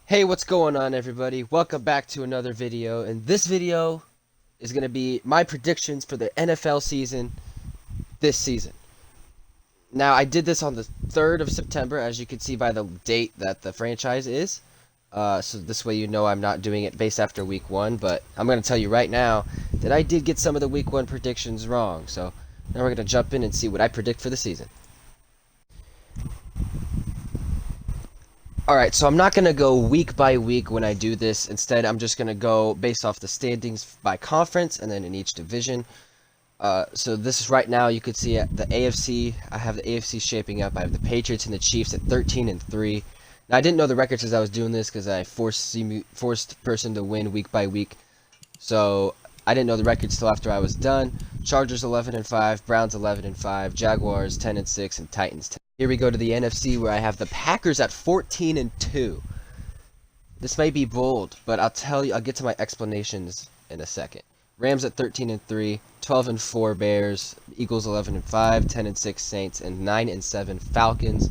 Hey, what's going on, everybody? Welcome back to another video, and this video is going to be my predictions for the NFL season this season. Now, I did this on the 3rd of September, as you can see by the date that the franchise is. So this way you know I'm not doing it based after week 1, but I'm going to tell you right now that I did get some of the week 1 predictions wrong. So now we're going to jump in and see what I predict for the season. Alright, so I'm not going to go week by week when I do this. Instead, I'm just going to go based off the standings by conference and then in each division. So this is right now, you could see the AFC. I have the AFC shaping up. I have the Patriots and the Chiefs at 13-3. Now, I didn't know the records as I was doing this because I forced person to win week by week. So I didn't know the records till after I was done. Chargers 11-5, Browns 11-5, Jaguars 10-6, and Titans 10. Here we go to the NFC where I have the Packers at 14-2. This may be bold, but I'll get to my explanations in a second. Rams at 13-3, 12-4 Bears, Eagles 11-5, 10-6 Saints, and 9-7 Falcons,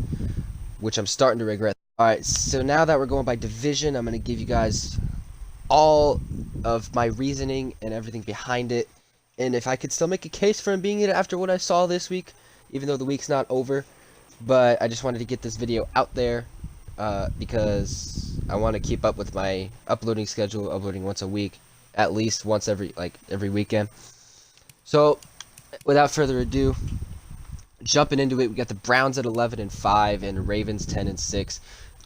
which I'm starting to regret. Alright, so now that we're going by division, I'm going to give you guys all of my reasoning and everything behind it. And if I could still make a case for him being it after what I saw this week, even though the week's not over. But I just wanted to get this video out there because I want to keep up with my uploading schedule, uploading once a week, at least once every weekend. So, without further ado, jumping into it, we got the Browns at 11-5 and Ravens 10-6.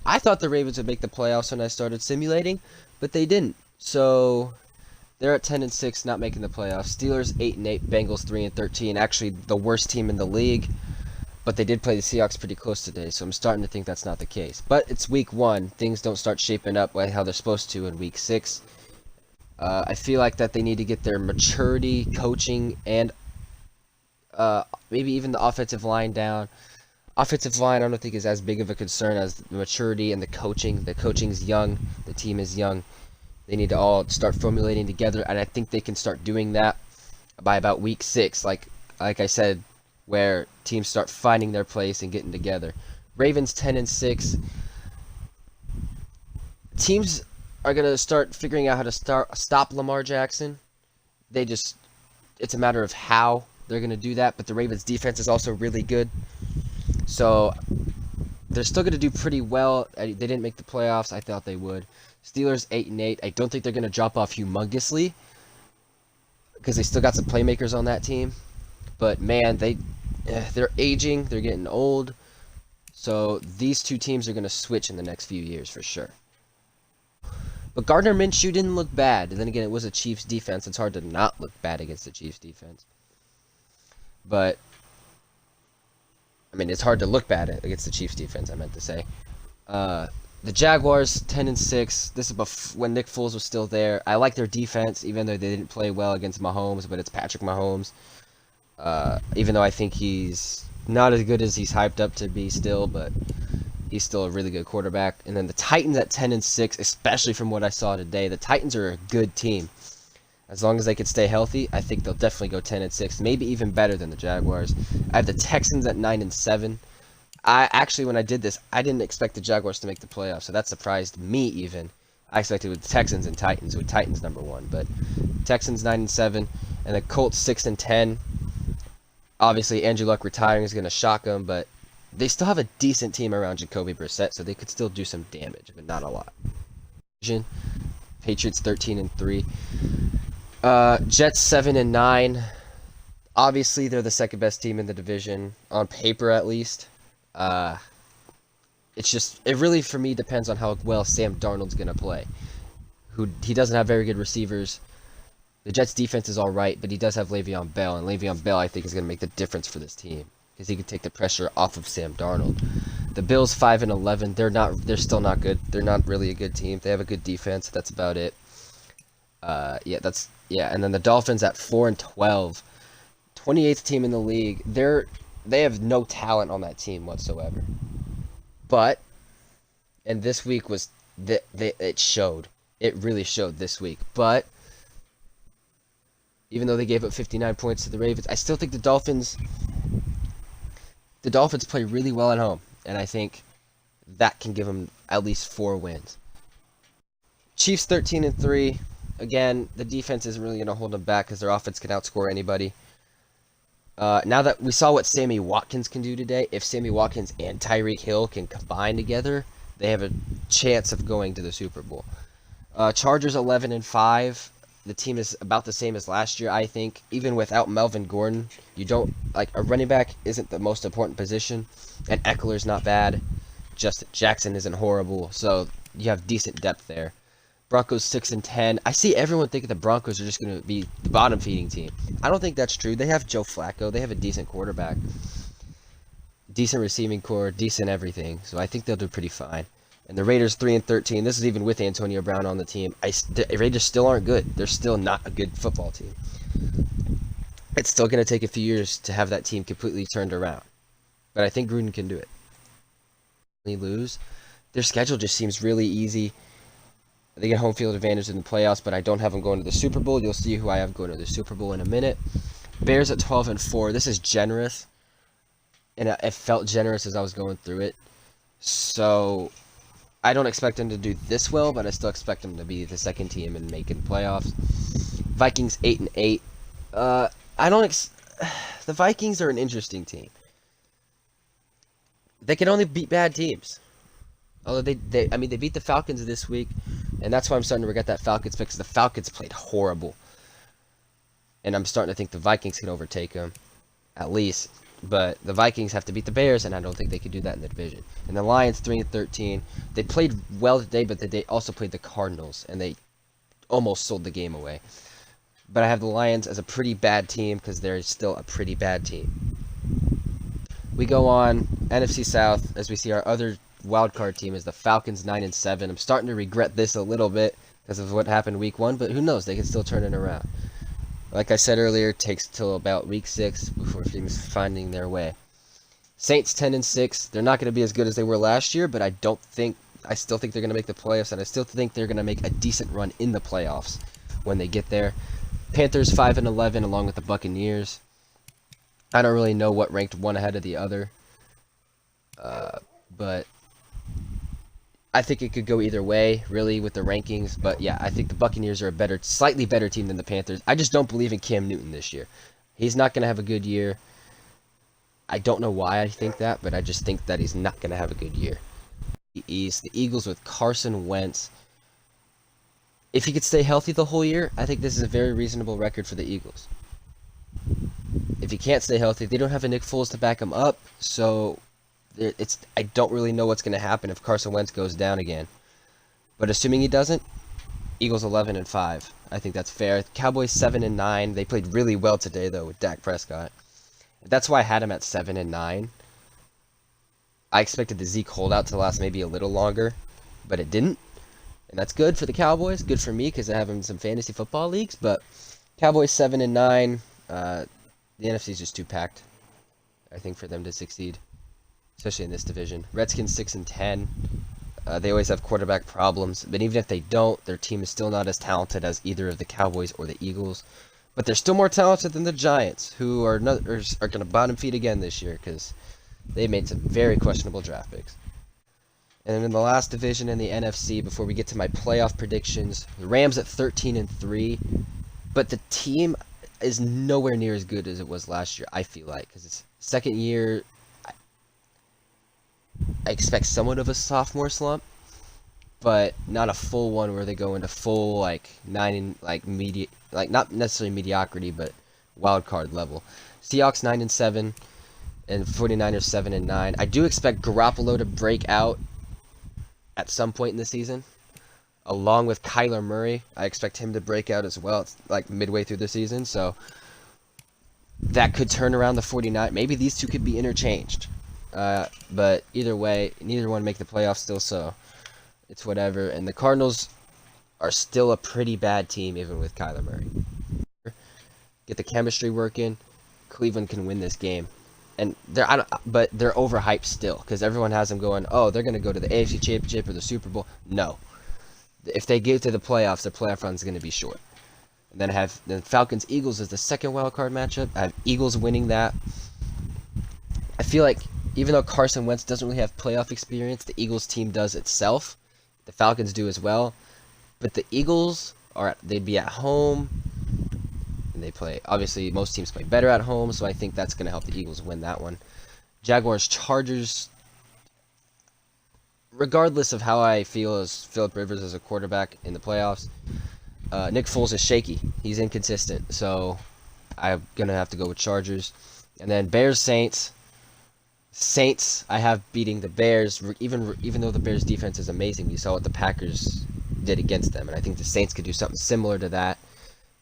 I thought the Ravens would make the playoffs when I started simulating, but they didn't. So they're at 10-6, not making the playoffs. Steelers 8-8, Bengals 3-13. Actually, the worst team in the league. But they did play the Seahawks pretty close today, so I'm starting to think that's not the case. But it's week 1. Things don't start shaping up like how they're supposed to in week 6. I feel like that they need to get their maturity, coaching, and maybe even the offensive line down. Offensive line I don't think is as big of a concern as the maturity and the coaching. The coaching's young. The team is young. They need to all start formulating together, and I think they can start doing that by about week 6. Like I said, where teams start finding their place and getting together. Ravens 10-6. Teams are going to start figuring out how to stop Lamar Jackson. It's a matter of how they're going to do that, but the Ravens defense is also really good. So they're still going to do pretty well. They didn't make the playoffs. I thought they would. Steelers 8-8. I don't think they're going to drop off humongously because they still got some playmakers on that team. But man, they're aging, they're getting old. So these two teams are going to switch in the next few years for sure. But Gardner Minshew didn't look bad. And then again, it was a Chiefs defense. It's hard to not look bad against the Chiefs defense. But I mean, it's hard to look bad against the Chiefs defense, I meant to say. The Jaguars 10-6. This is when Nick Foles was still there. I like their defense, even though they didn't play well against Mahomes, but it's Patrick Mahomes. Even though I think he's not as good as he's hyped up to be still, but he's still a really good quarterback. And then the Titans at 10-6, especially from what I saw today. The Titans are a good team. As long as they can stay healthy, I think they'll definitely go 10-6, maybe even better than the Jaguars. I have the Texans at 9-7. When I did this, I didn't expect the Jaguars to make the playoffs, so that surprised me even. I expected with the Texans and Titans, with Titans number 1, but Texans 9-7, and the Colts 6-10. Obviously, Andrew Luck retiring is going to shock them, but they still have a decent team around Jacoby Brissett, so they could still do some damage, but not a lot. Patriots 13-3. Jets 7-9. Obviously, they're the second best team in the division, on paper at least. It really, for me, depends on how well Sam Darnold's going to play. He doesn't have very good receivers. The Jets' defense is all right, but he does have Le'Veon Bell, and Le'Veon Bell, I think, is going to make the difference for this team because he can take the pressure off of Sam Darnold. The Bills 5-11. They're still not good. They're not really a good team. They have a good defense. That's about it. And then the Dolphins at 4-12. 28th team in the league. They have no talent on that team whatsoever. But, and this week it showed. It really showed this week. But even though they gave up 59 points to the Ravens, I still think the Dolphins play really well at home, and I think that can give them at least 4 wins. Chiefs 13-3. Again, the defense isn't really going to hold them back because their offense can outscore anybody. Now that we saw what Sammy Watkins can do today, if Sammy Watkins and Tyreek Hill can combine together, they have a chance of going to the Super Bowl. Chargers 11-5. The team is about the same as last year, I think. Even without Melvin Gordon, you don't like a running back isn't the most important position, and Eckler's not bad. Justin Jackson isn't horrible, so you have decent depth there. Broncos 6-10. I see everyone thinking the Broncos are just going to be the bottom feeding team. I don't think that's true. They have Joe Flacco. They have a decent quarterback, decent receiving core, decent everything. So I think they'll do pretty fine. And the Raiders 3-13. This is even with Antonio Brown on the team. The Raiders still aren't good. They're still not a good football team. It's still going to take a few years to have that team completely turned around. But I think Gruden can do it. They lose. Their schedule just seems really easy. They get home field advantage in the playoffs, but I don't have them going to the Super Bowl. You'll see who I have going to the Super Bowl in a minute. Bears at 12-4. This is generous, and it felt generous as I was going through it. So I don't expect them to do this well, but I still expect them to be the second team and making playoffs. Vikings 8-8. The Vikings are an interesting team. They can only beat bad teams. Although they beat the Falcons this week, and that's why I'm starting to regret that Falcons pick, because the Falcons played horrible. And I'm starting to think the Vikings can overtake them, at least. But the Vikings have to beat the Bears, and I don't think they can do that in the division. And the Lions 3-13. They played well today, but they also played the Cardinals, and they almost sold the game away. But I have the Lions as a pretty bad team, because they're still a pretty bad team. We go on NFC South, as we see our other wildcard team is the Falcons 9-7. I'm starting to regret this a little bit because of what happened week 1, but who knows? They can still turn it around. Like I said earlier, it takes till about week 6 before things finding their way. Saints 10-6. They're not going to be as good as they were last year, but I still think they're going to make the playoffs, and I still think they're going to make a decent run in the playoffs when they get there. Panthers 5-11 along with the Buccaneers. I don't really know what ranked one ahead of the other, but I think it could go either way, really, with the rankings. But yeah, I think the Buccaneers are a slightly better team than the Panthers. I just don't believe in Cam Newton this year. He's not going to have a good year. I don't know why I think that, but I just think that he's not going to have a good year. The East, the Eagles with Carson Wentz. If he could stay healthy the whole year, I think this is a very reasonable record for the Eagles. If he can't stay healthy, they don't have a Nick Foles to back him up, so I don't really know what's going to happen if Carson Wentz goes down again. But assuming he doesn't, Eagles 11-5. I think that's fair. Cowboys 7-9. They played really well today though with Dak Prescott. That's why I had him at 7-9. I expected the Zeke holdout to last maybe a little longer, but it didn't. And that's good for the Cowboys. Good for me because I have him in some fantasy football leagues. But Cowboys 7-9. The NFC is just too packed, I think, for them to succeed, especially in this division. Redskins 6-10. They always have quarterback problems, but even if they don't, their team is still not as talented as either of the Cowboys or the Eagles. But they're still more talented than the Giants, who are going to bottom feed again this year because they made some very questionable draft picks. And then in the last division in the NFC, before we get to my playoff predictions, the Rams at 13-3, but the team is nowhere near as good as it was last year, I feel like, because it's second year. I expect somewhat of a sophomore slump, but not a full one where they go into full not necessarily mediocrity, but wild card level. Seahawks 9-7 and 49ers 7-9. I do expect Garoppolo to break out at some point in the season, along with Kyler Murray. I expect him to break out as well. It's like midway through the season, so that could turn around the 49. Maybe these two could be interchanged. But either way, neither one make the playoffs still, so it's whatever. And the Cardinals are still a pretty bad team, even with Kyler Murray. Get the chemistry working, Cleveland can win this game. And they're overhyped still, because everyone has them going, oh, they're going to go to the AFC Championship or the Super Bowl. No. If they get to the playoffs, their playoff run is going to be short. And then I have the Falcons-Eagles as the second wild card matchup. I have Eagles winning that. I feel like even though Carson Wentz doesn't really have playoff experience, the Eagles team does itself. The Falcons do as well. But the Eagles they'd be at home, and they play. Obviously, most teams play better at home, so I think that's going to help the Eagles win that one. Jaguars, Chargers. Regardless of how I feel as Philip Rivers as a quarterback in the playoffs, Nick Foles is shaky. He's inconsistent, so I'm gonna have to go with Chargers. And then Bears, Saints. Saints, I have beating the Bears, even though the Bears defense is amazing. We saw what the Packers did against them, and I think the Saints could do something similar to that.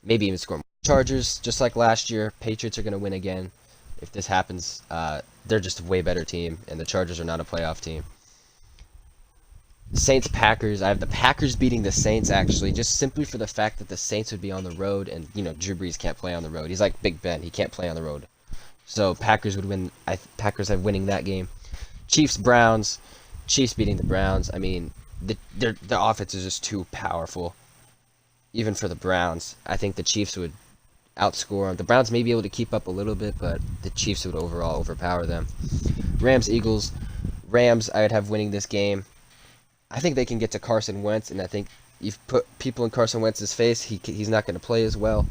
Maybe even score more. Chargers, just like last year. Patriots are gonna win again. If this happens, they're just a way better team, and the Chargers are not a playoff team. Saints, Packers. I have the Packers beating the Saints, actually, just simply for the fact that the Saints would be on the road, and Drew Brees can't play on the road. He's like Big Ben; he can't play on the road. So Packers would win. Packers have winning that game. Chiefs, Browns. Chiefs beating the Browns. I mean, the offense is just too powerful, even for the Browns. I think the Chiefs would outscore them. The Browns may be able to keep up a little bit, but the Chiefs would overall overpower them. Rams, Eagles. Rams, I would have winning this game. I think they can get to Carson Wentz, and I think you've put people in Carson Wentz's face, he's not going to play as well.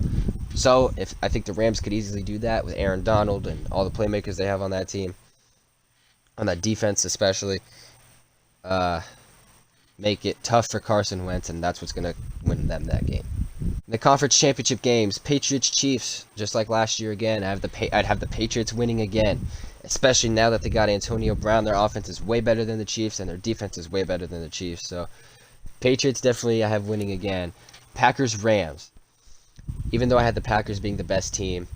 So I think the Rams could easily do that with Aaron Donald and all the playmakers they have on that team, on that defense especially. Make it tough for Carson Wentz, and that's what's going to win them that game. In the conference championship games, Patriots, Chiefs, just like last year again. I'd have the Patriots winning again, especially now that they got Antonio Brown. Their offense is way better than the Chiefs, and their defense is way better than the Chiefs. So, Patriots definitely I have winning again. Packers, Rams. Even though I had the Packers being the best team,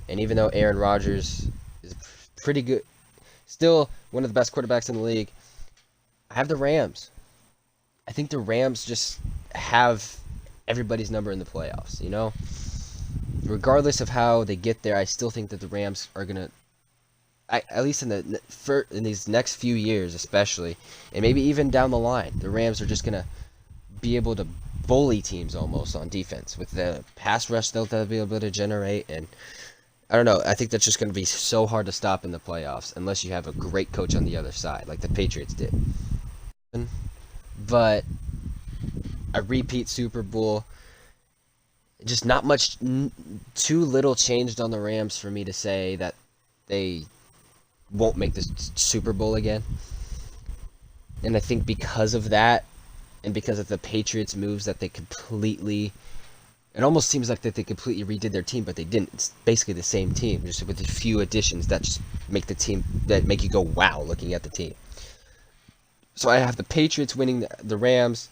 and even though Aaron Rodgers is pretty good, still one of the best quarterbacks in the league, I have the Rams. I think the Rams just have everybody's number in the playoffs, Regardless of how they get there, I still think that the Rams are going to, at least in these next few years especially, and maybe even down the line, the Rams are just going to be able to bully teams almost on defense with the pass rush they'll be able to generate. And I don't know, I think that's just going to be so hard to stop in the playoffs unless you have a great coach on the other side like the Patriots did. But a repeat Super Bowl, just not much, too little changed on the Rams for me to say that they won't make this Super Bowl again. And I think because of that, and because of the Patriots moves that they completely, it almost seems like that they completely redid their team, but they didn't. It's basically the same team, just with a few additions that just make the team, that make you go wow looking at the team. So I have the Patriots winning the Rams,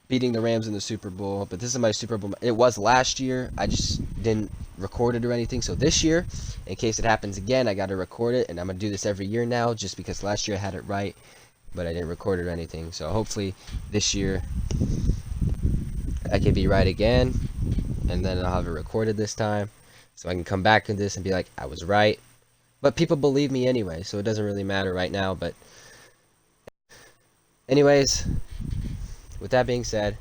beating the Rams in the Super Bowl. But this is my Super Bowl. It was last year. I just didn't record it or anything. So this year, in case it happens again, I got to record it. And I'm going to do this every year now just because last year I had it right, but I didn't record it or anything. So hopefully this year I can be right again. And then I'll have it recorded this time. So I can come back to this and be like, I was right. But people believe me anyway, so it doesn't really matter right now. But anyways, with that being said,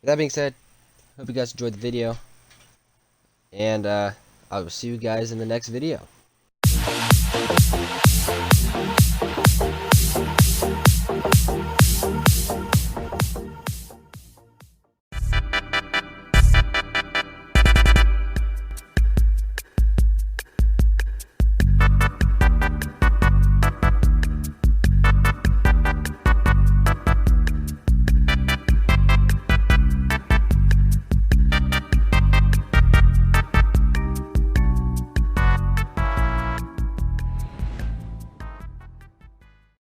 hope you guys enjoyed the video, and I will see you guys in the next video.